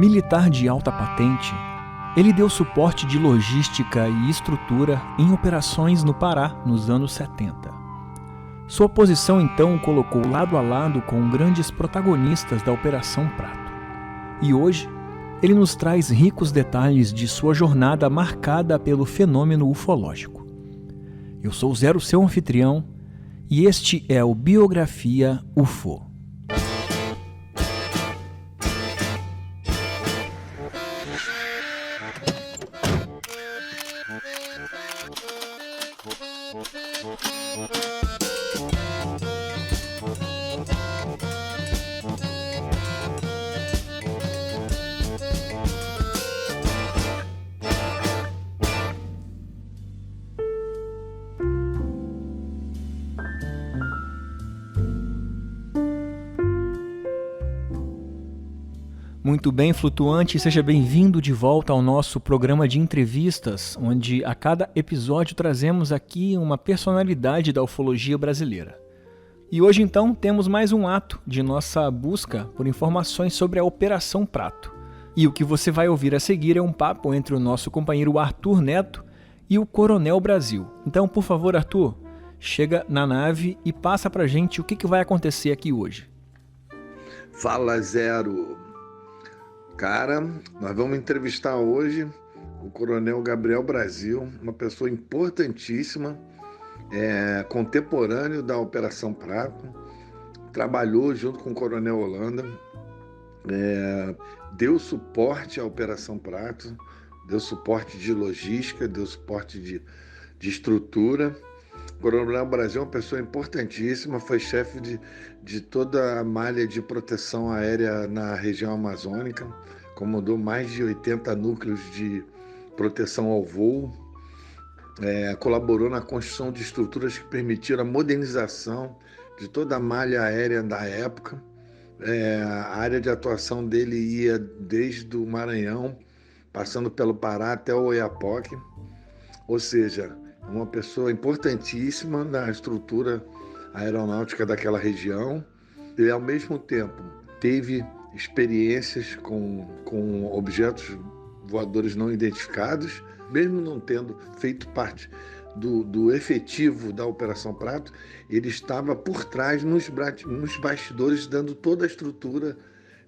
Militar de alta patente, ele deu suporte de logística e estrutura em operações no Pará nos anos 70. Sua posição então o colocou lado a lado com grandes protagonistas da Operação Prato. E hoje, ele nos traz ricos detalhes de sua jornada marcada pelo fenômeno ufológico. Eu sou o Zero, seu anfitrião, e este é o Biografia UFO. Muito bem, flutuante, seja bem-vindo de volta ao nosso programa de entrevistas, onde a cada episódio trazemos aqui uma personalidade da ufologia brasileira. E hoje então temos mais um ato de nossa busca por informações sobre a Operação Prato. E o que você vai ouvir a seguir é um papo entre o nosso companheiro Arthur Neto e o Coronel Brasil. Então, por favor, Arthur, chega na nave e passa pra gente o que vai acontecer aqui hoje. Fala, Zero! Cara, nós vamos entrevistar hoje o Coronel Gabriel Brasil, uma pessoa importantíssima, contemporâneo da Operação Prato, trabalhou junto com o Coronel Holanda, deu suporte à Operação Prato, deu suporte de logística, deu suporte de estrutura. O Coronel Brasil é uma pessoa importantíssima, foi chefe de toda a malha de proteção aérea na região amazônica, comandou mais de 80 núcleos de proteção ao voo, colaborou na construção de estruturas que permitiram a modernização de toda a malha aérea da época. A área de atuação dele ia desde o Maranhão, passando pelo Pará até o Oiapoque, ou seja, uma pessoa importantíssima na estrutura aeronáutica daquela região e, ao mesmo tempo, teve experiências com objetos voadores não identificados, mesmo não tendo feito parte do efetivo da Operação Prato, ele estava por trás, nos bastidores, dando toda a estrutura,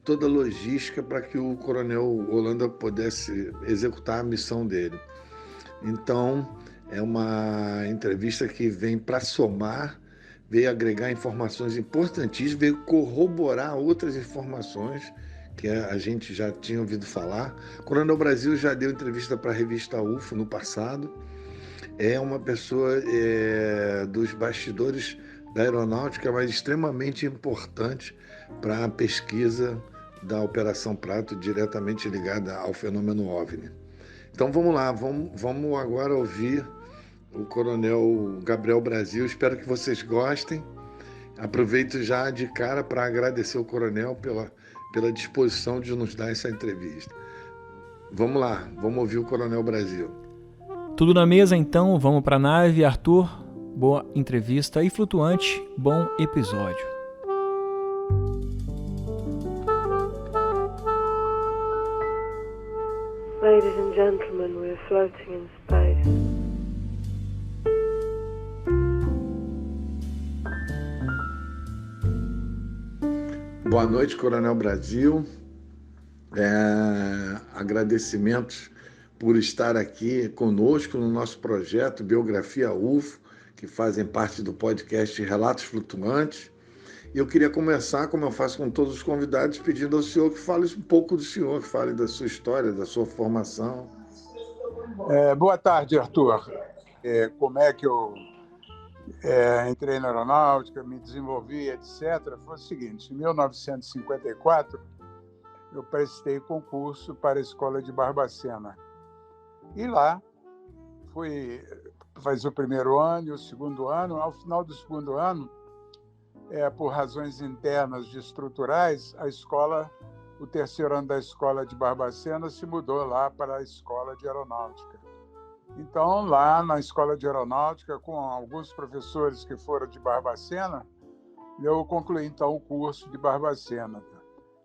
toda a logística para que o Coronel Holanda pudesse executar a missão dele. Então, é uma entrevista que vem para somar, veio agregar informações importantíssimas, veio corroborar outras informações que a gente já tinha ouvido falar. O Coronel Brasil já deu entrevista para a revista UFO no passado. É uma pessoa dos bastidores da aeronáutica, mas extremamente importante para a pesquisa da Operação Prato, diretamente ligada ao fenômeno OVNI. Então vamos lá, vamos agora ouvir o Coronel Gabriel Brasil. Espero que vocês gostem. Aproveito já de cara para agradecer o Coronel pela disposição de nos dar essa entrevista. Vamos lá, vamos ouvir o Coronel Brasil. Tudo na mesa então, vamos para a nave. Arthur, boa entrevista, e flutuante, bom episódio. Ladies and gentlemen, we're floating in space. Boa noite, Coronel Brasil. Agradecimentos por estar aqui conosco no nosso projeto Biografia UFO, que fazem parte do podcast Relatos Flutuantes. E eu queria começar, como eu faço com todos os convidados, pedindo ao senhor que fale um pouco do senhor, que fale da sua história, da sua formação. Boa tarde, Arthur. Como é que eu entrei na aeronáutica, me desenvolvi, etc. Foi o seguinte: em 1954, eu prestei concurso para a Escola de Barbacena. E lá fui fazer o primeiro ano e o segundo ano. Ao final do segundo ano, por razões internas e estruturais, o terceiro ano da Escola de Barbacena se mudou lá para a Escola de Aeronáutica. Então, lá na Escola de Aeronáutica, com alguns professores que foram de Barbacena, eu concluí, então, o curso de Barbacena.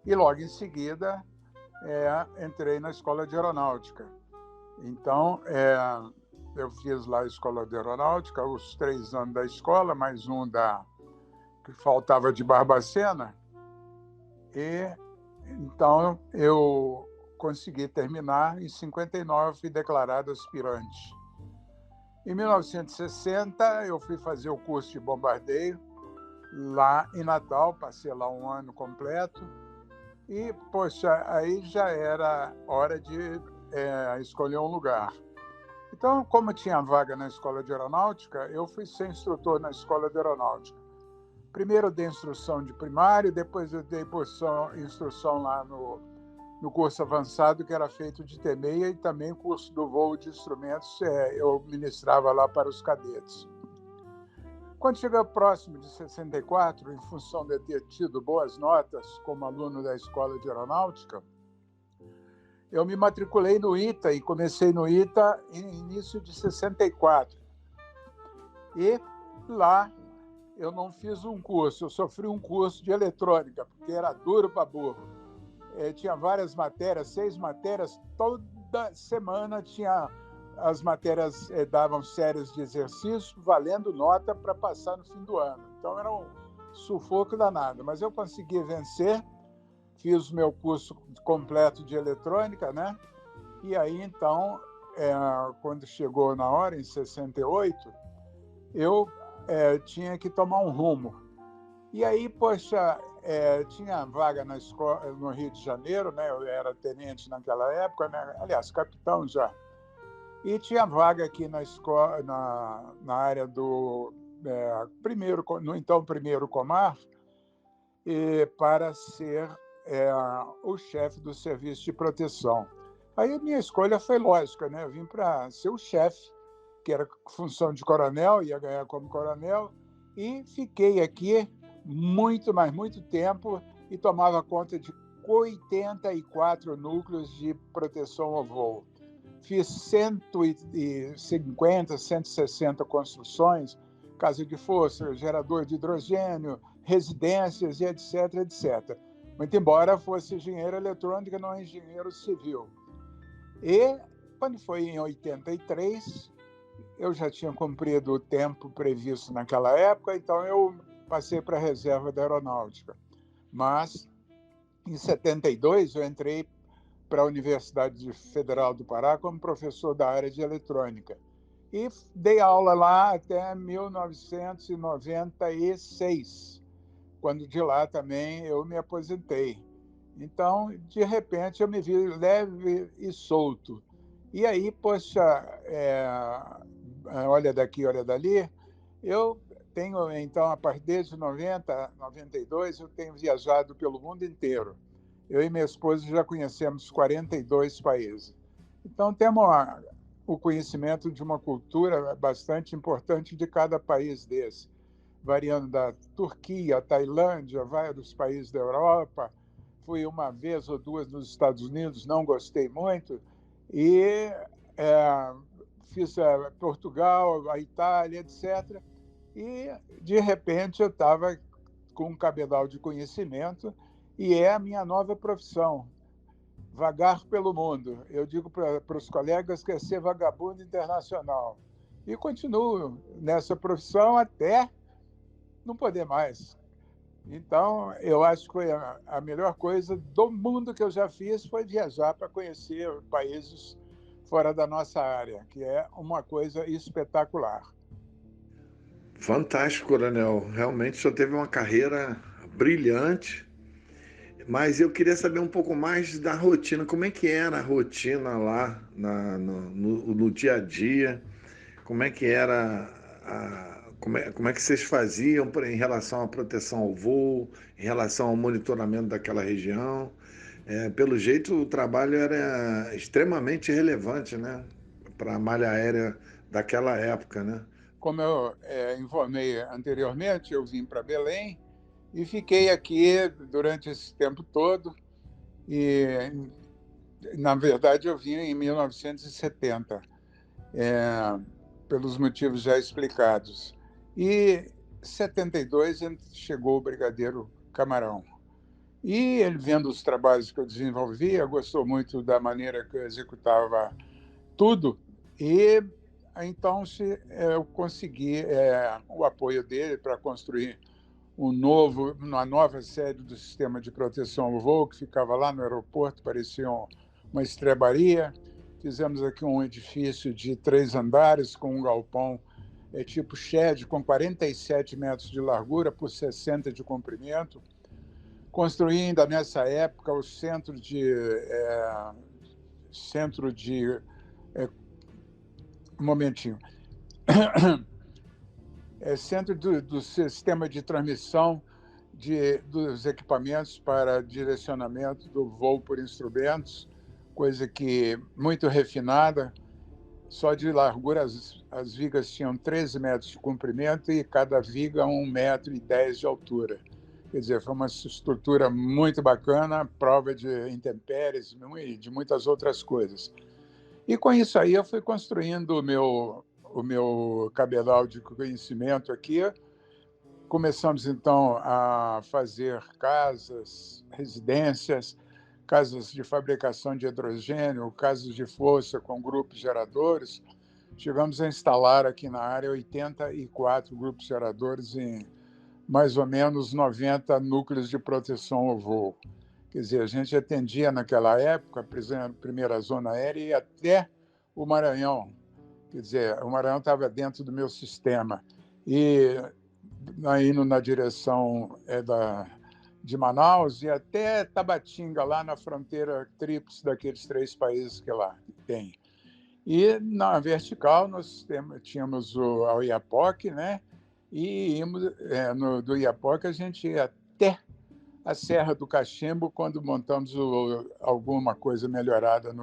E, logo em seguida, entrei na Escola de Aeronáutica. Então, eu fiz lá a Escola de Aeronáutica, os 3 anos da escola, mais um que faltava de Barbacena. E então eu consegui terminar. Em 59, fui declarado aspirante. Em 1960, eu fui fazer o curso de bombardeio lá em Natal, passei lá um ano completo. E, poxa, aí já era hora de escolher um lugar. Então, como tinha vaga na Escola de Aeronáutica, eu fui ser instrutor na Escola de Aeronáutica. Primeiro eu dei instrução de primário, depois eu dei instrução lá no curso avançado, que era feito de T6, e também o curso do voo de instrumentos eu ministrava lá para os cadetes. Quando chegou próximo de 64, em função de ter tido boas notas como aluno da Escola de Aeronáutica, eu me matriculei no ITA e comecei no ITA em início de 64. E lá eu não fiz um curso, eu sofri um curso de eletrônica, porque era duro para burro. Tinha várias matérias, 6 matérias, toda semana tinha as matérias, davam séries de exercício, valendo nota para passar no fim do ano. Então era um sufoco danado, mas eu consegui vencer, fiz o meu curso completo de eletrônica, né? E aí, então, quando chegou na hora, em 68, eu tinha que tomar um rumo. E aí, poxa, tinha vaga na escola, no Rio de Janeiro, né? Eu era tenente naquela época, né? Aliás, capitão já. E tinha vaga aqui na escola, na área do primeiro Comar, para ser o chefe do serviço de proteção. Aí a minha escolha foi lógica, né? Eu vim para ser o chefe, que era função de coronel, ia ganhar como coronel, e fiquei aqui muito tempo e tomava conta de 84 núcleos de proteção ao voo. Fiz 150, 160 construções, casa de força, gerador de hidrogênio, residências e etc, etc. Muito embora fosse engenheiro eletrônico, não engenheiro civil. E, quando foi em 83, eu já tinha cumprido o tempo previsto naquela época, então eu passei para a reserva da aeronáutica. Mas, em 72, eu entrei para a Universidade Federal do Pará como professor da área de eletrônica. E dei aula lá até 1996, quando de lá também eu me aposentei. Então, de repente, eu me vi leve e solto. E aí, poxa, olha daqui, olha dali, eu tenho, então, a partir de 90, 92, eu tenho viajado pelo mundo inteiro. Eu e minha esposa já conhecemos 42 países. Então, temos o conhecimento de uma cultura bastante importante de cada país desse, variando da Turquia, Tailândia, vários países da Europa. Fui uma vez ou duas nos Estados Unidos, não gostei muito, e fiz Portugal, a Itália, etc. E, de repente, eu estava com um cabedal de conhecimento e é a minha nova profissão, vagar pelo mundo. Eu digo para os colegas que é ser vagabundo internacional. E continuo nessa profissão até não poder mais. Então, eu acho que foi a melhor coisa do mundo que eu já fiz foi viajar para conhecer países fora da nossa área, que é uma coisa espetacular. Fantástico, coronel. Realmente o senhor teve uma carreira brilhante, mas eu queria saber um pouco mais da rotina. Como é que era a rotina lá no dia a dia? Como é que era como é que vocês faziam em relação à proteção ao voo, em relação ao monitoramento daquela região? Pelo jeito, o trabalho era extremamente relevante, né, para a malha aérea daquela época, né? Como eu informei anteriormente, eu vim para Belém e fiquei aqui durante esse tempo todo. E, na verdade, eu vim em 1970, pelos motivos já explicados. E em 72 chegou o Brigadeiro Camarão. E ele, vendo os trabalhos que eu desenvolvia, gostou muito da maneira que eu executava tudo, e então eu consegui o apoio dele para construir uma nova sede do Sistema de Proteção ao Voo, que ficava lá no aeroporto, parecia uma estrebaria. Fizemos aqui um edifício de 3 andares com um galpão tipo shed, com 47 metros de largura por 60 de comprimento. Construí ainda nessa época o um momentinho. Centro do sistema de transmissão dos equipamentos para direcionamento do voo por instrumentos, coisa que muito refinada. Só de largura, as vigas tinham 13 metros de comprimento e cada viga 1,10 metro de altura. Quer dizer, foi uma estrutura muito bacana, prova de intempéries e de muitas outras coisas. E com isso aí eu fui construindo o meu cabedal de conhecimento aqui. Começamos, então, a fazer casas, residências, casas de fabricação de hidrogênio, casas de força com grupos geradores. Chegamos a instalar aqui na área 84 grupos geradores em mais ou menos 90 núcleos de proteção ao voo. Quer dizer, a gente atendia naquela época a primeira zona aérea e até o Maranhão. Quer dizer, o Maranhão estava dentro do meu sistema. E indo na direção de Manaus e até Tabatinga, lá na fronteira tríplice daqueles 3 países que lá tem. E na vertical nós tínhamos o Oiapoque, né? E do Oiapoque a gente ia até a Serra do Cachimbo, quando montamos alguma coisa melhorada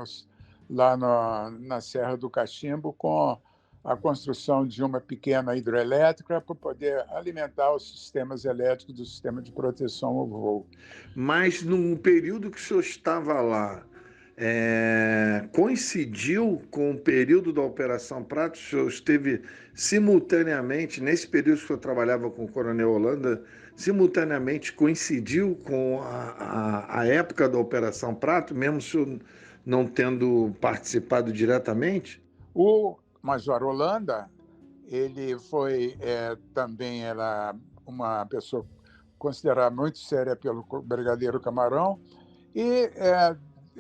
lá na Serra do Cachimbo, com a construção de uma pequena hidrelétrica para poder alimentar os sistemas elétricos do sistema de proteção ao voo. Mas no período que o senhor estava lá, coincidiu com o período da Operação Prato? O senhor esteve simultaneamente, nesse período que o senhor trabalhava com o Coronel Holanda, simultaneamente coincidiu com a época da Operação Prato, mesmo o senhor não tendo participado diretamente? O Major Holanda, ele também era uma pessoa considerada muito séria pelo Brigadeiro Camarão e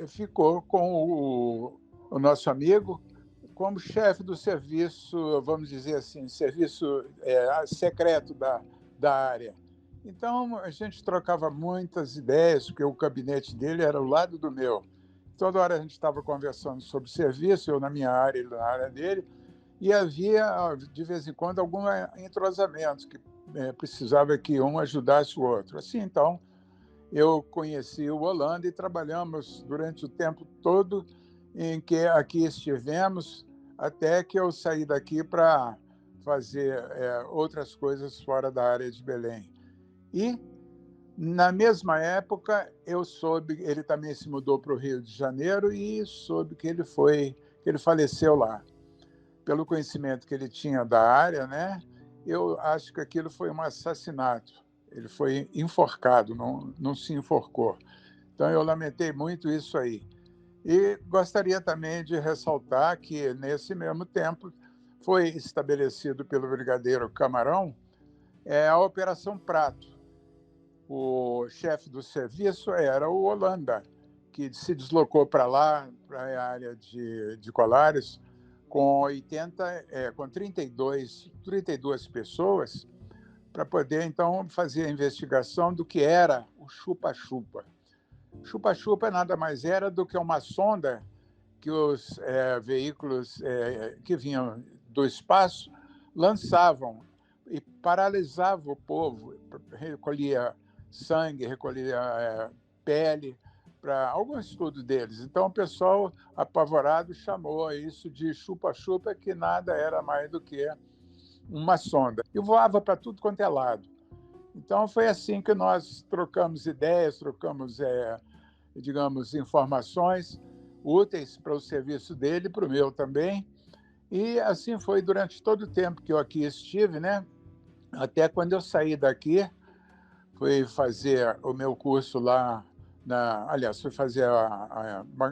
ficou com o nosso amigo como chefe do serviço, vamos dizer assim, serviço secreto da área. Então, a gente trocava muitas ideias, porque o gabinete dele era ao lado do meu. Toda hora a gente estava conversando sobre serviço, eu na minha área, ele na área dele, e havia, de vez em quando, algum entrosamento, que precisava que um ajudasse o outro. Assim, então, eu conheci o Holanda e trabalhamos durante o tempo todo em que aqui estivemos, até que eu saí daqui para fazer outras coisas fora da área de Belém. E, na mesma época, eu soube, ele também se mudou para o Rio de Janeiro e soube que ele faleceu lá. Pelo conhecimento que ele tinha da área, né, eu acho que aquilo foi um assassinato. Ele foi enforcado, não se enforcou. Então, eu lamentei muito isso aí. E gostaria também de ressaltar que, nesse mesmo tempo, foi estabelecido pelo Brigadeiro Camarão a Operação Prato. O chefe do serviço era o Holanda, que se deslocou para lá, para a área de Colares, com 32 pessoas, para poder, então, fazer a investigação do que era o chupa-chupa. Chupa-chupa nada mais era do que uma sonda que os veículos que vinham do espaço lançavam e paralisavam o povo, recolhia sangue, recolhia pele, para algum estudo deles. Então, o pessoal, apavorado, chamou isso de chupa-chupa, que nada era mais do que uma sonda. E voava para tudo quanto é lado. Então, foi assim que nós trocamos ideias, trocamos, digamos, informações úteis para o serviço dele e para o meu também. E assim foi durante todo o tempo que eu aqui estive, né? Até quando eu saí daqui, fui fazer o meu curso lá, fui fazer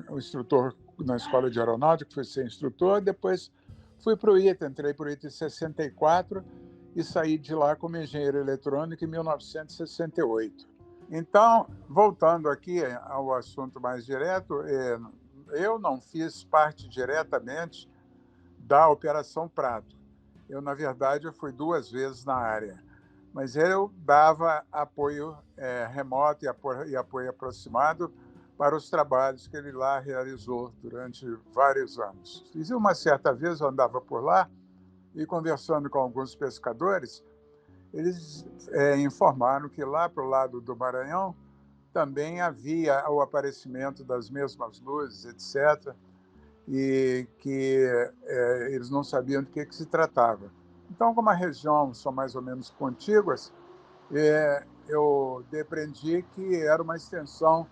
o instrutor na Escola de Aeronáutica, fui ser instrutor, depois fui para o ITA, entrei para o ITA em 64 e saí de lá como engenheiro eletrônico em 1968. Então, voltando aqui ao assunto mais direto, eu não fiz parte diretamente da Operação Prato. Eu, na verdade, fui 2 vezes na área, mas eu dava apoio remoto e apoio aproximado para os trabalhos que ele lá realizou durante vários anos. E uma certa vez eu andava por lá e, conversando com alguns pescadores, eles informaram que lá para o lado do Maranhão também havia o aparecimento das mesmas luzes, etc., e que eles não sabiam de que se tratava. Então, como a região são mais ou menos contíguas, eu depreendi que era uma extensão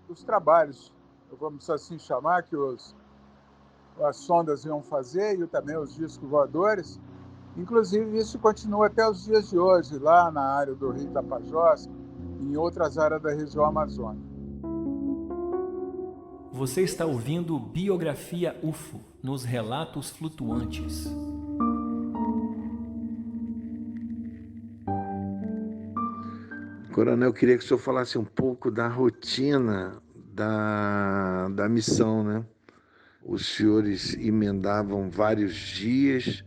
dos trabalhos, vamos assim chamar, que as sondas iam fazer e também os discos voadores. Inclusive, isso continua até os dias de hoje, lá na área do Rio Tapajós, e em outras áreas da região amazônica. Você está ouvindo Biografia UFO, nos Relatos Flutuantes. Coronel, eu queria que o senhor falasse um pouco da rotina da missão, né? Os senhores emendavam vários dias,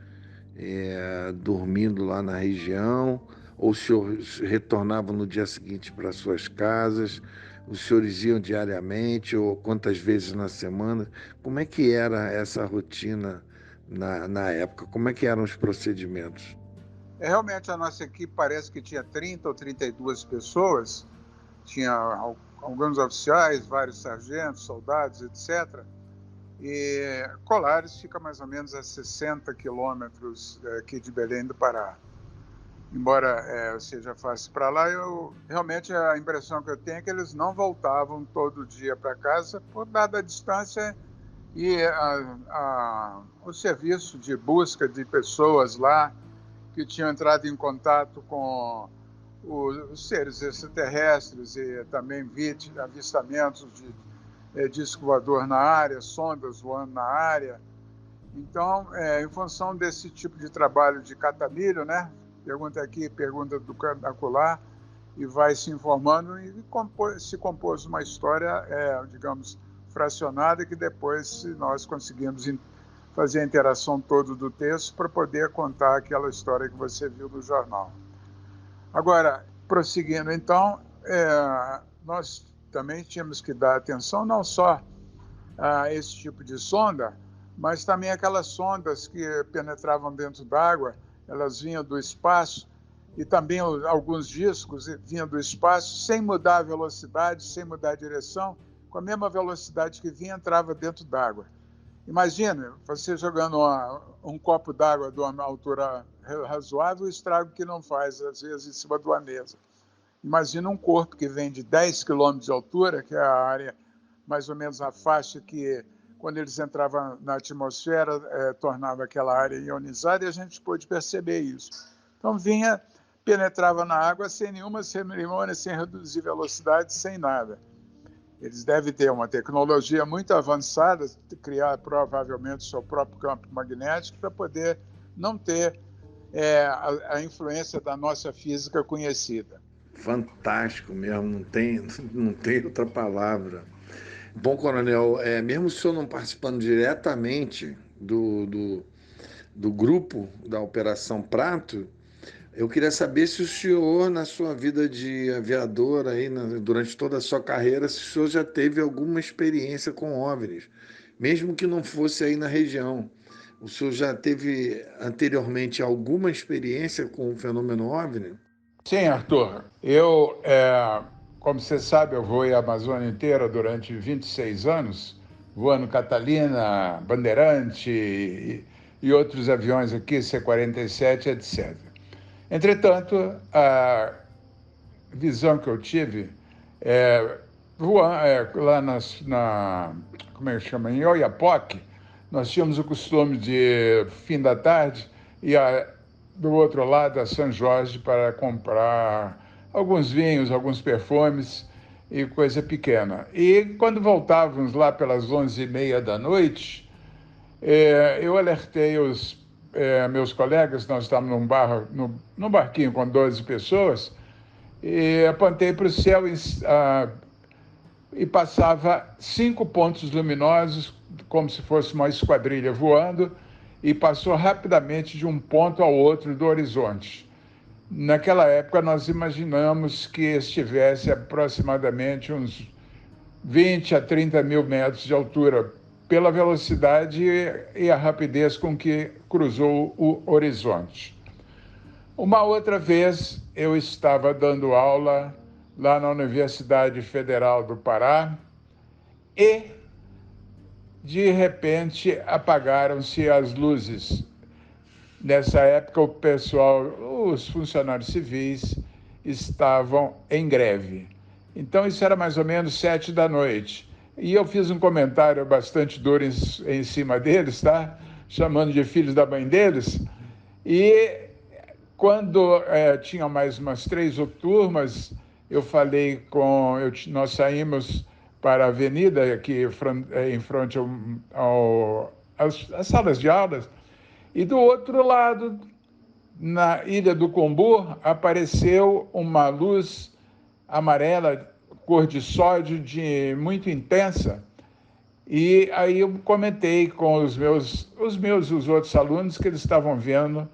dormindo lá na região, ou os senhores retornavam no dia seguinte para suas casas? Os senhores iam diariamente ou quantas vezes na semana? Como é que era essa rotina na época? Como é que eram os procedimentos? Realmente, a nossa equipe parece que tinha 30 ou 32 pessoas, tinha alguns oficiais, vários sargentos, soldados, etc., e Colares fica mais ou menos a 60 quilômetros aqui de Belém do Pará. Embora seja fácil para lá, realmente a impressão que eu tenho é que eles não voltavam todo dia para casa por dada a distância e o serviço de busca de pessoas lá que tinham entrado em contato com os seres extraterrestres e também avistamentos de disco voador na área, sondas voando na área. Então, em função desse tipo de trabalho de catamilho, né? Pergunta aqui, pergunta do canto acolá, e vai se informando e se compôs uma história, digamos, fracionada, que depois nós conseguimos fazer a interação toda do texto para poder contar aquela história que você viu no jornal. Agora, prosseguindo, então, nós também tínhamos que dar atenção não só a esse tipo de sonda, mas também aquelas sondas que penetravam dentro d'água, elas vinham do espaço, e também alguns discos vinham do espaço sem mudar a velocidade, sem mudar a direção, com a mesma velocidade que vinha, entrava dentro d'água. Imagina você jogando um copo d'água de uma altura razoável, o estrago que não faz, às vezes, em cima de uma mesa. Imagina um corpo que vem de 10 quilômetros de altura, que é a área, mais ou menos a faixa que, quando eles entravam na atmosfera, tornava aquela área ionizada, e a gente pôde perceber isso. Então, penetrava na água sem nenhuma cerimônia, sem reduzir velocidade, sem nada. Eles devem ter uma tecnologia muito avançada, criar provavelmente o seu próprio campo magnético para poder não ter a influência da nossa física conhecida. Fantástico mesmo, não tem outra palavra. Bom, Coronel, mesmo o senhor não participando diretamente do grupo da Operação Prato, eu queria saber se o senhor, na sua vida de aviador, aí, durante toda a sua carreira, se o senhor já teve alguma experiência com OVNIs, mesmo que não fosse aí na região. O senhor já teve anteriormente alguma experiência com o fenômeno OVNI? Sim, Arthur. Como você sabe, eu voei a Amazônia inteira durante 26 anos, voando Catalina, Bandeirante e outros aviões aqui, C-47, etc. Entretanto, a visão que eu tive lá como é que chama? Em Oiapoque, nós tínhamos o costume de, fim da tarde, do outro lado, a São Jorge, para comprar alguns vinhos, alguns perfumes e coisa pequena. E quando voltávamos lá pelas 11h30 da noite, eu alertei os meus colegas, nós estávamos num barquinho com 12 pessoas, e apontei para o céu e passava 5 pontos luminosos, como se fosse uma esquadrilha voando, e passou rapidamente de um ponto ao outro do horizonte. Naquela época, nós imaginamos que estivesse aproximadamente uns 20 a 30 mil metros de altura, pela velocidade e a rapidez com que cruzou o horizonte. Uma outra vez, eu estava dando aula lá na Universidade Federal do Pará e, de repente, apagaram-se as luzes. Nessa época, os funcionários civis estavam em greve. Então, isso era mais ou menos 7 da noite. E eu fiz um comentário bastante duro em cima deles, tá? Chamando de filhos da mãe deles. E quando tinha mais umas 3 turmas, eu falei nós saímos para a avenida, aqui em frente às salas de aulas, e do outro lado, na Ilha do Combu, apareceu uma luz amarela, cor de sódio, muito intensa. E aí eu comentei com os outros alunos que eles estavam vendo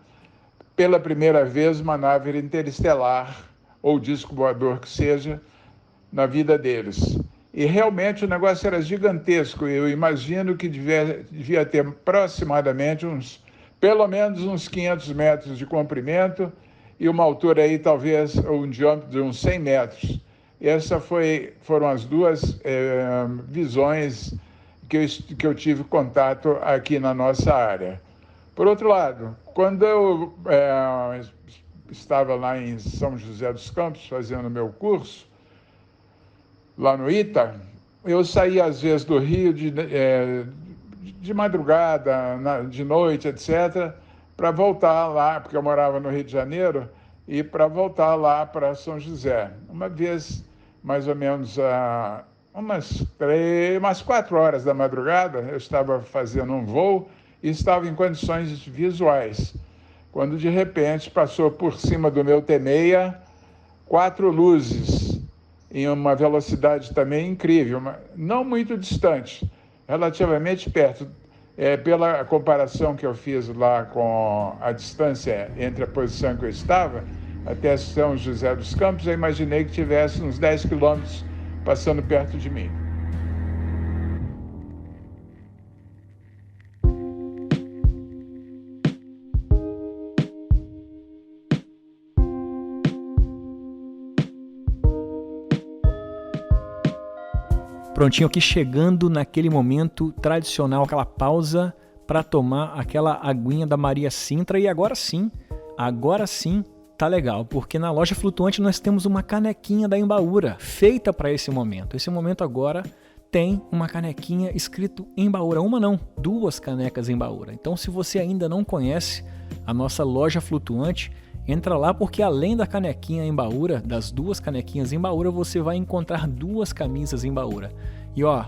pela primeira vez uma nave interestelar, ou disco voador que seja, na vida deles. E realmente o negócio era gigantesco. Eu imagino que devia ter aproximadamente pelo menos uns 500 metros de comprimento e uma altura aí, talvez, um diâmetro de uns 100 metros. Essas foram as duas visões que eu tive contato aqui na nossa área. Por outro lado, quando eu estava lá em São José dos Campos fazendo meu curso, lá no ITA, eu saía às vezes do Rio de madrugada, de noite, etc., para voltar lá, porque eu morava no Rio de Janeiro, e para voltar lá para São José. Uma vez, mais ou menos, umas 4 horas da madrugada, eu estava fazendo um voo e estava em condições visuais, quando de repente passou por cima do meu T6 4 luzes, em uma velocidade também incrível, não muito distante, relativamente perto. Pela comparação que eu fiz lá com a distância entre a posição que eu estava até São José dos Campos, eu imaginei que tivesse uns 10 quilômetros passando perto de mim. Prontinho aqui, chegando naquele momento tradicional, aquela pausa para tomar aquela aguinha da Maria Sintra. E agora sim tá legal, porque na loja flutuante nós temos uma canequinha da Embaúra, feita para esse momento. Esse momento agora tem uma canequinha escrito Embaúra, uma não, 2 canecas Embaúra. Então, se você ainda não conhece a nossa loja flutuante, entra lá, porque além da canequinha Embaúra, das 2 canequinhas Embaúra, você vai encontrar 2 camisas Embaúra. E ó,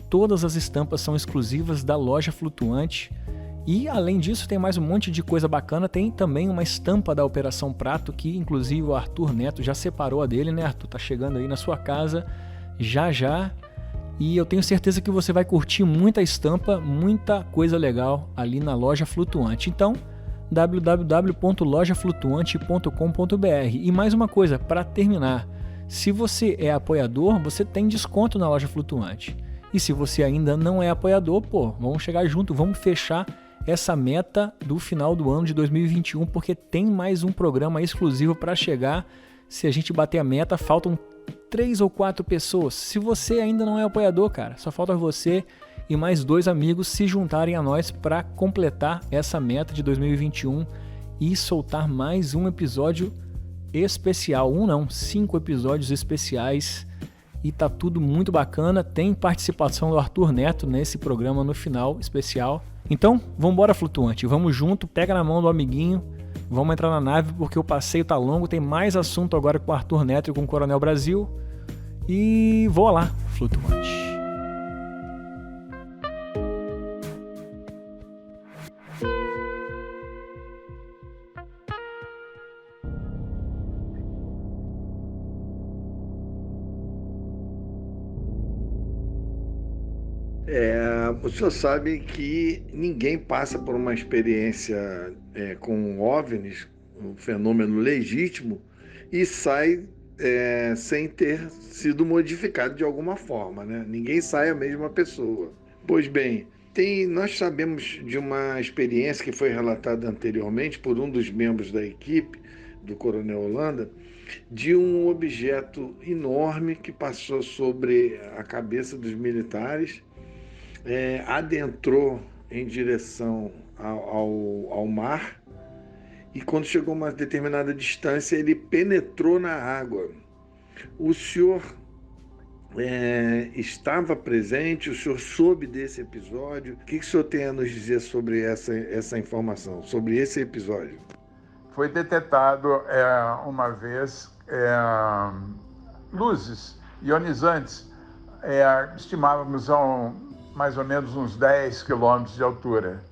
todas as estampas são exclusivas da loja flutuante. E além disso tem mais um monte de coisa bacana. Tem também uma estampa da Operação Prato, que inclusive o Arthur Neto já separou a dele, né, Arthur? Tá chegando aí na sua casa já. E eu tenho certeza que você vai curtir muita estampa, muita coisa legal ali na loja flutuante. Então, www.lojaflutuante.com.br. E mais uma coisa, para terminar, se você é apoiador, você tem desconto na loja flutuante. E se você ainda não é apoiador, vamos chegar junto, vamos fechar essa meta do final do ano de 2021, porque tem mais um programa exclusivo para chegar. Se a gente bater a meta, faltam 3 ou 4 pessoas. Se você ainda não é apoiador, cara, só falta você e mais 2 amigos se juntarem a nós para completar essa meta de 2021 e soltar mais um episódio especial. 5 episódios especiais, e tá tudo muito bacana. Tem participação do Arthur Neto nesse programa no final especial. Então, vambora, flutuante, vamos junto, pega na mão do amiguinho, Vamos entrar na nave porque o passeio tá longo, tem mais assunto agora com o Arthur Neto e com o Coronel Brasil. E voa lá, flutuante. O senhor sabe que ninguém passa por uma experiência com OVNIs, um fenômeno legítimo, e sai sem ter sido modificado de alguma forma, né? Ninguém sai a mesma pessoa. Pois bem, nós sabemos de uma experiência que foi relatada anteriormente por um dos membros da equipe, do Coronel Holanda, de um objeto enorme que passou sobre a cabeça dos militares, adentrou em direção ao mar, e quando chegou a uma determinada distância, ele penetrou na água. O senhor estava presente, o senhor soube desse episódio. O que o senhor tem a nos dizer sobre essa informação, sobre esse episódio? Foi detectado uma vez luzes ionizantes, estimávamos mais ou menos uns 10 quilômetros de altura.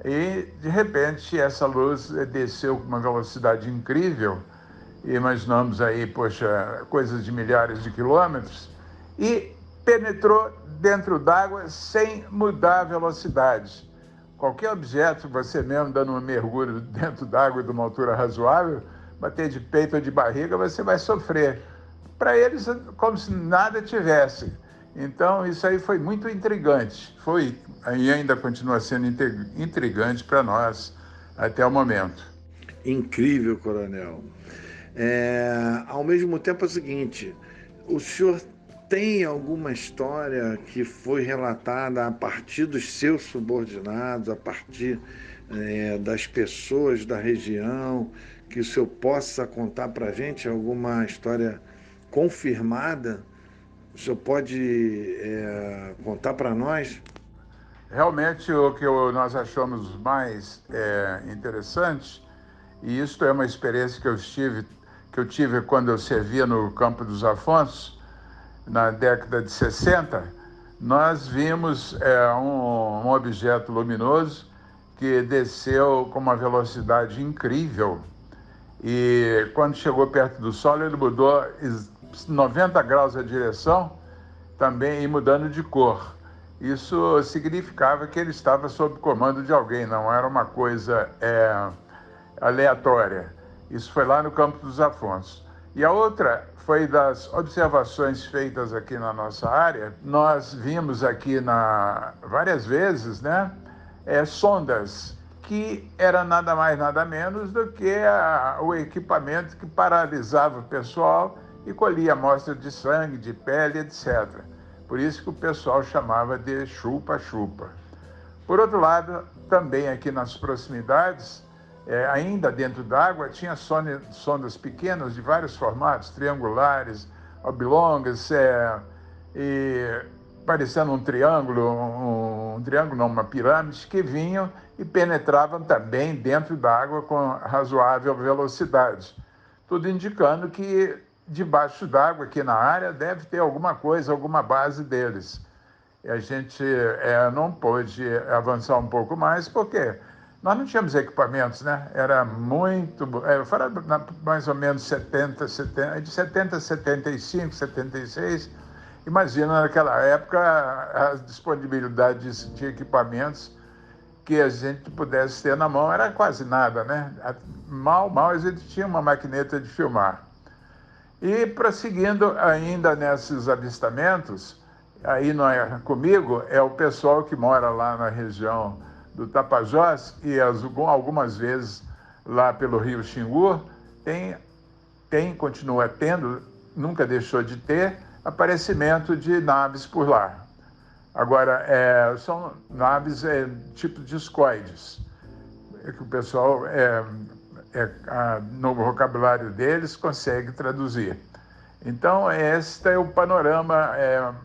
E, de repente, essa luz desceu com uma velocidade incrível, imaginamos aí, coisas de milhares de quilômetros, e penetrou dentro d'água sem mudar a velocidade. Qualquer objeto, você mesmo dando um mergulho dentro d'água de uma altura razoável, bater de peito ou de barriga, você vai sofrer. Para eles, como se nada tivesse. Então, isso aí foi muito intrigante. Foi, e ainda continua sendo intrigante para nós até o momento. Incrível, Coronel. Ao mesmo tempo é o seguinte, o senhor tem alguma história que foi relatada a partir dos seus subordinados, a partir das pessoas da região, que o senhor possa contar para a gente alguma história confirmada? O senhor pode contar para nós? Realmente, o que nós achamos mais interessante, e isso é uma experiência que eu tive quando eu servia no Campo dos Afonsos, na década de 60, nós vimos um objeto luminoso que desceu com uma velocidade incrível, e quando chegou perto do Sol, ele mudou 90 graus a direção, também, e mudando de cor. Isso significava que ele estava sob comando de alguém, não era uma coisa aleatória. Isso foi lá no Campo dos Afonsos. E a outra foi das observações feitas aqui na nossa área. Nós vimos aqui várias vezes, né, sondas, que era nada mais, nada menos do que o equipamento que paralisava o pessoal e colhia amostra de sangue, de pele, etc. Por isso que o pessoal chamava de chupa-chupa. Por outro lado, também aqui nas proximidades, ainda dentro d'água, tinha sondas pequenas de vários formatos, triangulares, oblongas, e parecendo um triângulo não, uma pirâmide, que vinham e penetravam também dentro d'água com razoável velocidade. Tudo indicando que debaixo d'água, aqui na área, deve ter alguma coisa, alguma base deles. E a gente não pôde avançar um pouco mais, porque nós não tínhamos equipamentos, né? Era muito... Fora mais ou menos de 70 a 75, 76. Imagina, naquela época, a disponibilidade de equipamentos que a gente pudesse ter na mão era quase nada, né? Mal a gente tinha uma maquineta de filmar. E prosseguindo ainda nesses avistamentos, aí comigo é o pessoal que mora lá na região do Tapajós e algumas vezes lá pelo Rio Xingu, continua tendo, nunca deixou de ter, aparecimento de naves por lá. Agora, são naves tipo discoides, que o pessoal, no vocabulário deles, consegue traduzir. Então, este é o panorama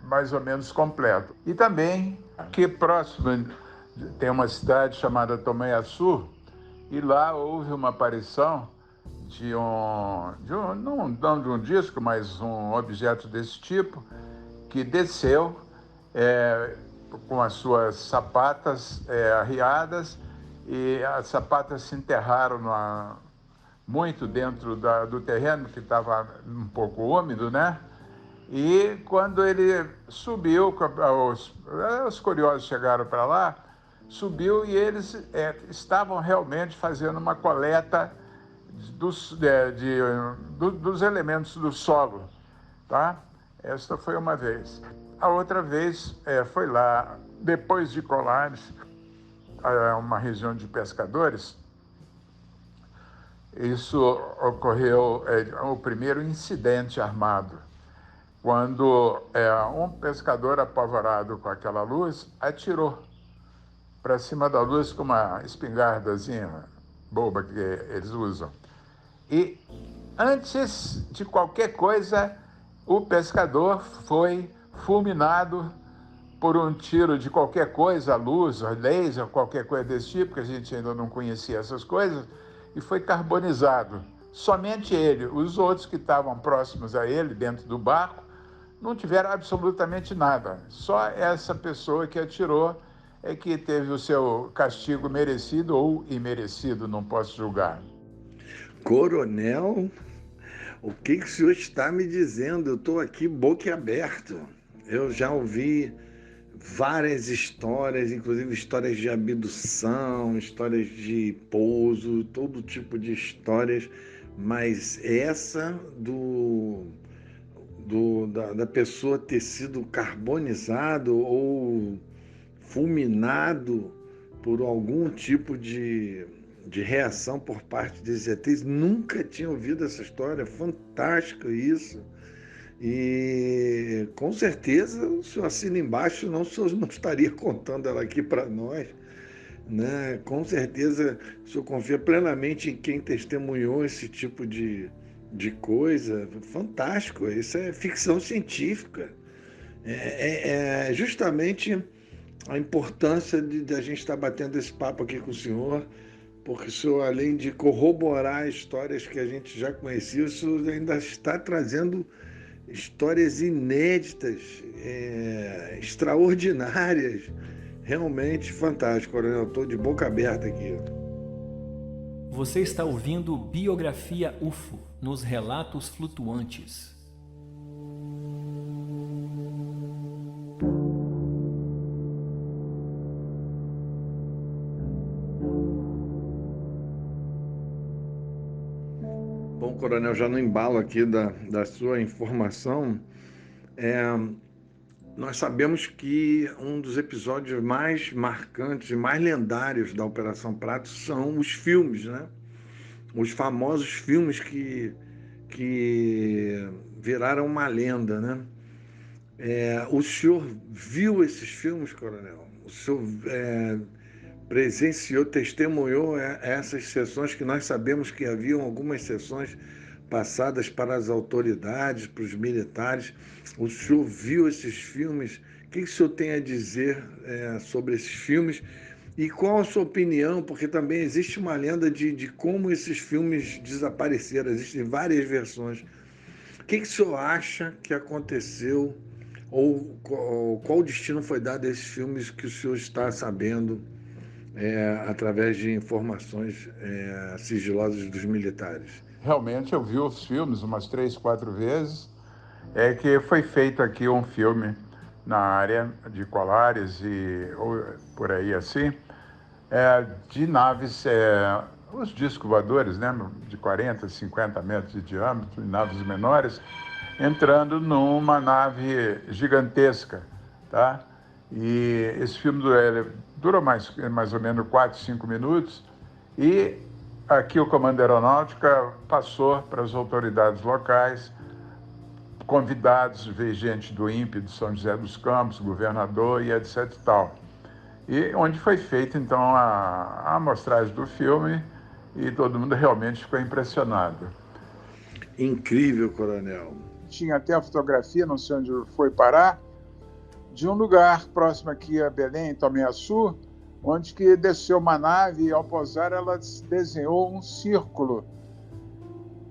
mais ou menos completo. E também, aqui próximo, tem uma cidade chamada Tomé-Açu, e lá houve uma aparição não de um disco, mas um objeto desse tipo, que desceu com as suas sapatas arriadas, e as sapatas se enterraram muito dentro do terreno, que estava um pouco úmido, né? E quando ele subiu, os curiosos chegaram para lá, subiu e eles estavam realmente fazendo uma coleta dos elementos do solo, tá? Esta foi uma vez. A outra vez foi lá, depois de Colares, uma região de pescadores. Isso ocorreu, o primeiro incidente armado, quando um pescador apavorado com aquela luz atirou para cima da luz com uma espingardazinha boba que eles usam. E antes de qualquer coisa, o pescador foi fulminado por um tiro de qualquer coisa, luz, laser, qualquer coisa desse tipo, que a gente ainda não conhecia essas coisas, e foi carbonizado. Somente ele. Os outros que estavam próximos a ele, dentro do barco, não tiveram absolutamente nada. Só essa pessoa que atirou é que teve o seu castigo merecido ou imerecido, não posso julgar. Coronel, o que o senhor está me dizendo? Eu estou aqui boquiaberto. Eu já ouvi várias histórias, inclusive histórias de abdução, histórias de pouso, todo tipo de histórias, mas essa da pessoa ter sido carbonizado ou fulminado por algum tipo de reação por parte dos ETs, nunca tinha ouvido essa história, fantástico isso. E com certeza o senhor assina embaixo, o senhor não estaria contando ela aqui para nós, né? Com certeza o senhor confia plenamente em quem testemunhou esse tipo de coisa. Fantástico, isso é ficção científica. É justamente a importância de a gente estar batendo esse papo aqui com o senhor, porque o senhor, além de corroborar histórias que a gente já conhecia, o senhor ainda está trazendo histórias inéditas, extraordinárias, realmente fantástico, Coronel. Estou de boca aberta aqui. Você está ouvindo Biografia UFO, nos Relatos Flutuantes. Bom, Coronel, já no embalo aqui da sua informação, nós sabemos que um dos episódios mais marcantes e mais lendários da Operação Prato são os filmes, né? Os famosos filmes que viraram uma lenda, né? O senhor viu esses filmes, Coronel? O senhor presenciou, testemunhou essas sessões, que nós sabemos que haviam algumas sessões passadas para as autoridades, para os militares. O senhor viu esses filmes? O que o senhor tem a dizer sobre esses filmes? E qual a sua opinião? Porque também existe uma lenda de como esses filmes desapareceram. Existem várias versões. O que o senhor acha que aconteceu? Ou qual destino foi dado a esses filmes que o senhor está sabendo através de informações sigilosas dos militares? Realmente eu vi os filmes umas 3, 4 vezes. Que foi feito aqui um filme na área de Colares ou por aí assim, de naves, os discos voadores, né, de 40, 50 metros de diâmetro, naves menores, entrando numa nave gigantesca, tá? E esse filme dura mais ou menos 4, 5 minutos, e aqui o Comando Aeronáutica passou para as autoridades locais, convidados, veio gente do INPE, de São José dos Campos, governador e etc e tal. E onde foi feita, então, a amostragem do filme, e todo mundo realmente ficou impressionado. Incrível, Coronel. Tinha até a fotografia, não sei onde foi parar, de um lugar próximo aqui a Belém, Tomé-Açu, onde que desceu uma nave e, ao pousar, ela desenhou um círculo,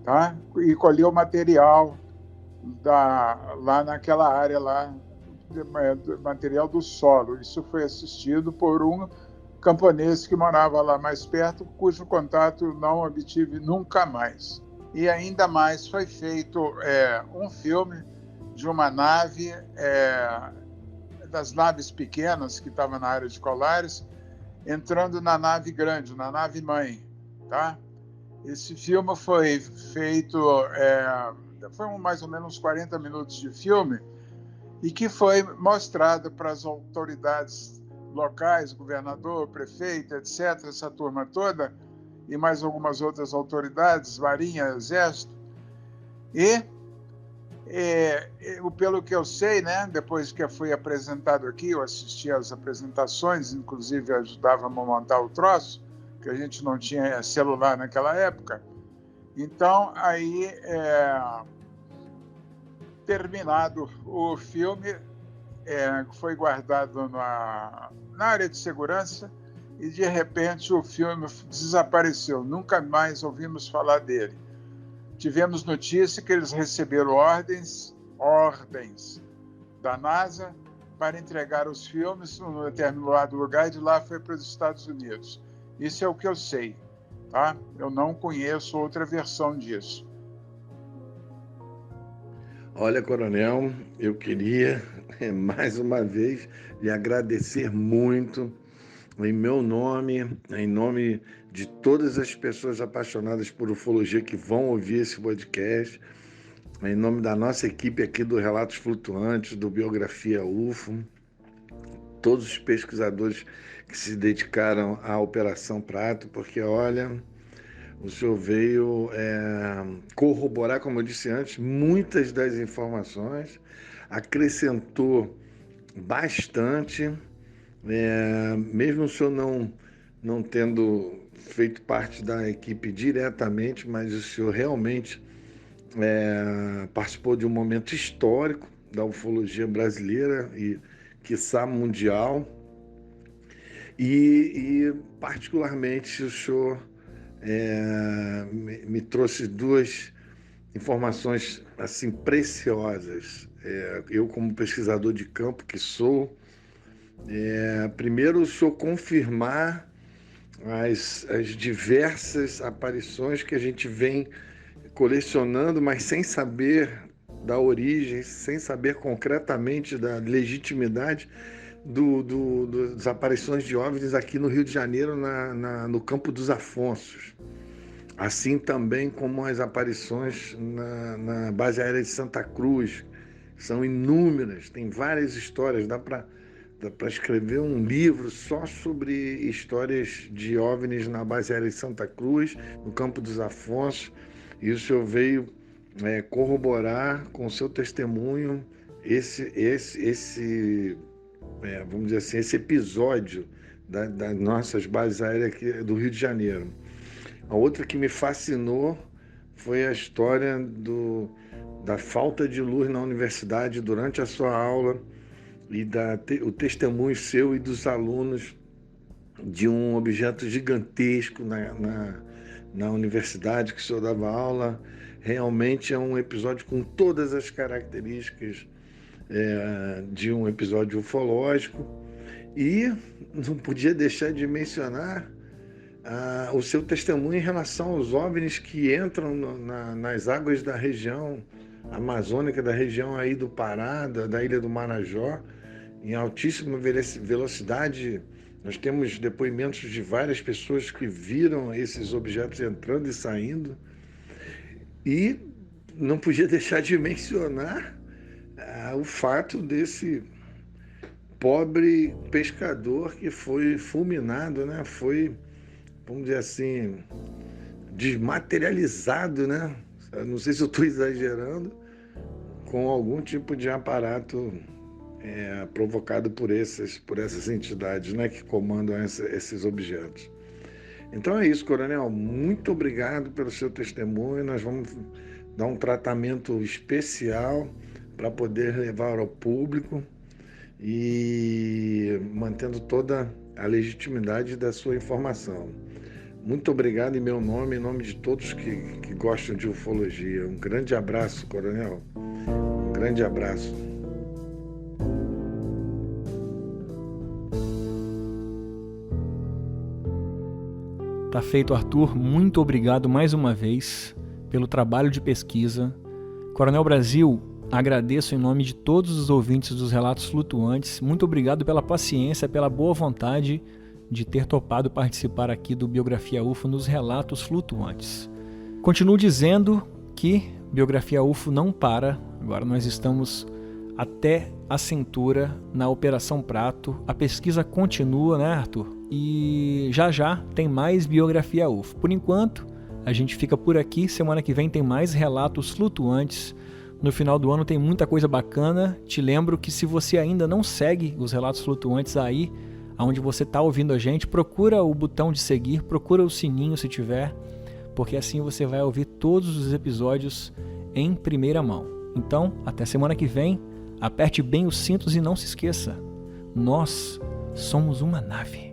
tá? E colheu material lá naquela área lá, material do solo. Isso foi assistido por um camponês que morava lá mais perto, cujo contato não obtive nunca mais. E ainda mais foi feito um filme de uma nave, das naves pequenas que estavam na área de Colares, entrando na nave grande, na nave mãe, tá? Esse filme foi feito, foi mais ou menos 40 minutos de filme, e que foi mostrado para as autoridades locais, governador, prefeito, etc., essa turma toda, e mais algumas outras autoridades, Marinha, Exército. E, pelo que eu sei, né, depois que fui apresentado aqui, eu assisti às apresentações, inclusive ajudava a montar o troço, que a gente não tinha celular naquela época. Então, aí, terminado o filme, foi guardado na área de segurança e, de repente, o filme desapareceu. Nunca mais ouvimos falar dele. Tivemos notícia que eles receberam ordens da NASA para entregar os filmes num determinado lugar, e de lá foi para os Estados Unidos. Isso é o que eu sei, tá? Eu não conheço outra versão disso. Olha, Coronel, eu queria, mais uma vez, lhe agradecer muito, em meu nome, em nome de todas as pessoas apaixonadas por ufologia que vão ouvir esse podcast, em nome da nossa equipe aqui do Relatos Flutuantes, do Biografia UFO, todos os pesquisadores que se dedicaram à Operação Prato, porque, olha, o senhor veio corroborar, como eu disse antes, muitas das informações, acrescentou bastante, mesmo o senhor não tendo feito parte da equipe diretamente, mas o senhor realmente participou de um momento histórico da ufologia brasileira e, quiçá, mundial. E particularmente, o senhor me trouxe duas informações assim preciosas. Eu, como pesquisador de campo que sou, primeiro, o senhor confirmar as diversas aparições que a gente vem colecionando, mas sem saber da origem, sem saber concretamente da legitimidade das aparições de OVNIs aqui no Rio de Janeiro, no Campo dos Afonsos. Assim também como as aparições na base aérea de Santa Cruz. São inúmeras, tem várias histórias, dá para escrever um livro só sobre histórias de OVNIs na base aérea de Santa Cruz, no Campo dos Afonsos. E o senhor veio corroborar com o seu testemunho vamos dizer assim, esse episódio das nossas bases aéreas aqui do Rio de Janeiro. A outra que me fascinou foi a história da falta de luz na universidade durante a sua aula e o testemunho seu e dos alunos de um objeto gigantesco na universidade que o senhor dava aula. Realmente é um episódio com todas as características de um episódio ufológico. E não podia deixar de mencionar o seu testemunho em relação aos OVNIs que entram nas águas da região amazônica, da região aí do Pará, da ilha do Marajó, em altíssima velocidade. Nós temos depoimentos de várias pessoas que viram esses objetos entrando e saindo. E não podia deixar de mencionar o fato desse pobre pescador que foi fulminado, né? Foi, vamos dizer assim, desmaterializado, né? Eu não sei se eu estou exagerando, com algum tipo de aparato provocado por essas entidades, né, que comandam esses objetos. Então é isso, Coronel. Muito obrigado pelo seu testemunho. Nós vamos dar um tratamento especial para poder levar ao público e mantendo toda a legitimidade da sua informação. Muito obrigado em meu nome, em nome de todos que gostam de ufologia. Um grande abraço, Coronel. Um grande abraço. Tá feito, Arthur. Muito obrigado mais uma vez pelo trabalho de pesquisa. Coronel Brasil, agradeço em nome de todos os ouvintes dos Relatos Flutuantes. Muito obrigado pela paciência, pela boa vontade de ter topado participar aqui do Biografia UFO nos Relatos Flutuantes. Continuo dizendo que Biografia UFO não para. Agora nós estamos até a cintura na Operação Prato. A pesquisa continua, né, Arthur? E já tem mais Biografia UFO. Por enquanto, a gente fica por aqui. Semana que vem tem mais Relatos Flutuantes. No final do ano tem muita coisa bacana. Te lembro que se você ainda não segue os Relatos Flutuantes aí, onde você está ouvindo a gente, procura o botão de seguir, procura o sininho se tiver, porque assim você vai ouvir todos os episódios em primeira mão. Então, até semana que vem, aperte bem os cintos e não se esqueça, nós somos uma nave.